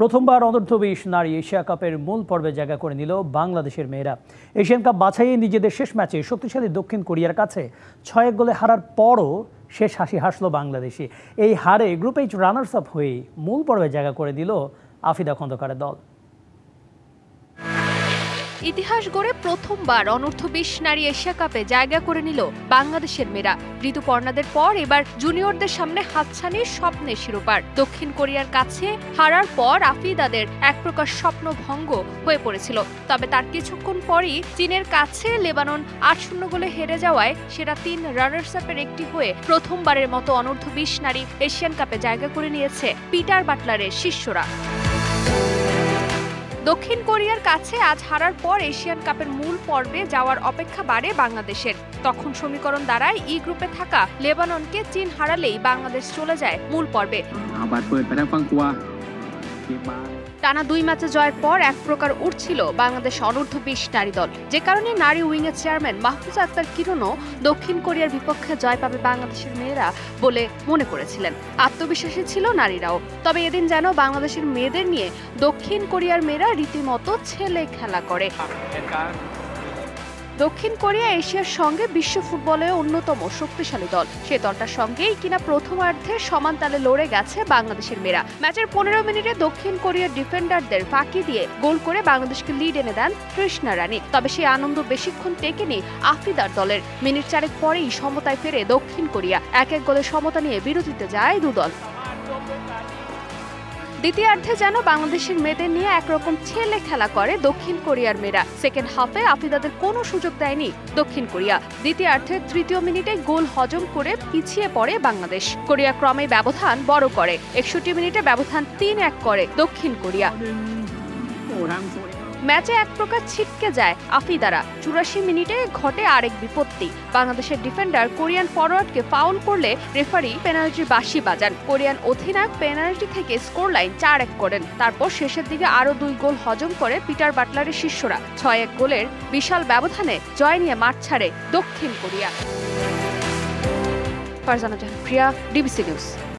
প্রথমবার অনূর্ধ্ব-20 নারী এশিয়া কাপের মূল পর্বে জায়গা করে নিল বাংলাদেশের মেয়েরা। এশিয়ান কাপ বাছাইয়ে নিজেদের শেষ ম্যাচে শক্তিশালী দক্ষিণ কোরিয়ার কাছে 6-1 গোলে হারার পরও শেষ হাসি হাসল বাংলাদেশি। এই হারে গ্রুপ এইচ রানার্স আপ হয়ে মূল পর্বে জায়গা করে দিল আফিদা খন্দকারের দল। ইতিহাস গড়ে প্রথমবার অনূর্ধ্ব-20 নারী এশিয়া কাপে জায়গা করে নিল বাংলাদেশের মেয়েরা। ঋতুপর্ণাদের পর এবার জুনিয়রদের সামনে হাতছানির স্বপ্নের শিরোপার। দক্ষিণ কোরিয়ার কাছে হারার পর আফিদাদের এক প্রকার স্বপ্নভঙ্গ হয়ে পড়েছিল। তবে তার কিছুক্ষণ পরই চীনের কাছে লেবানন 8-0 গোলে হেরে যাওয়ায় সেরা 3 রানার্স আপের একটি হয়ে প্রথমবারের মতো অনূর্ধ্ব-20 নারী এশিয়ান কাপে জায়গা করে নিয়েছে পিটার বাটলারের শিষ্যরা। দক্ষিণ কোরিয়ার কাছে আজ হারার পর এশিয়ান কাপের মূল পর্বে যাওয়ার অপেক্ষা বাড়ে বাংলাদেশের। তখন সমীকরণ দাঁড়ায় ই গ্রুপে থাকা লেবাননকে চীন হারালেই বাংলাদেশ চলে যায় মূল পর্বে। টানা 2 ম্যাচে জয়ের পর এক প্রকার উঠছিল বাংলাদেশ অনূর্ধ্ব-20 নারী দল, যে কারণে নারী উইংয়ের চেয়ারম্যান মাহফুজা আক্তার কিরণও দক্ষিণ কোরিয়ার বিপক্ষে জয় পাবে বাংলাদেশের মেয়েরা বলে মনে করেছিলেন। আত্মবিশ্বাসী ছিল নারীরাও। তবে এদিন যেন বাংলাদেশের মেয়েদের নিয়ে দক্ষিণ কোরিয়ার মেয়েরা রীতিমতো ছেলে খেলা করে। দক্ষিণ কোরিয়া এশিয়ার সঙ্গে বিশ্ব ফুটবলে অন্যতম শক্তিশালী দল। সে দলটার সঙ্গেই কিনা প্রথমার্ধে সমান তালে লড়ে গেছে বাংলাদেশের মেয়েরা। ম্যাচের 15 মিনিটে দক্ষিণ কোরিয়ার ডিফেন্ডারদের ফাঁকি দিয়ে গোল করে বাংলাদেশকে লিড এনে দেন তৃষ্ণা রানী। তবে সেই আনন্দ বেশিক্ষণ টেকেনি আফিদার দলের। মিনিট 4 পরেই সমতায় ফেরে দক্ষিণ কোরিয়া। 1-1 গোলের সমতা নিয়ে বিরতিতে যায় দুদল। দ্বিতীয়ার্ধে যেন বাংলাদেশের মেয়েদের নিয়ে একরকম ছেলে খেলা করে দক্ষিণ কোরিয়ার মেয়েরা। সেকেন্ড হাফে আফিদাদের কোনো সুযোগ দেয়নি দক্ষিণ কোরিয়া। দ্বিতীয়ার্ধে 3য় মিনিটে গোল হজম করে পিছিয়ে পড়ে বাংলাদেশ। কোরিয়া ক্রমে ব্যবধান বড় করে। 61 মিনিটে ব্যবধান 3-1 করে দক্ষিণ কোরিয়া। ম্যাচে এক প্রকার ছিটকে যায় আফিদারা। 84 মিনিটে ঘটে আরেক বিপত্তি। বাংলাদেশের ডিফেন্ডার কোরিয়ান ফরওয়ার্ডকে ফাউল করলে রেফারি পেনাল্টির বাঁশি বাজান। কোরিয়ান অধিনায়ক পেনাল্টি থেকে স্কোর লাইন 4-1 করেন। তারপর শেষের দিকে আরও 2 গোল হজম করে পিটার বাটলারের শিষ্যরা। 6-1 গোলের বিশাল ব্যবধানে জয় নিয়ে মাঠ ছাড়ে দক্ষিণ কোরিয়া। ফারজানা জাহান প্রিয়া, ডিবিসি নিউজ।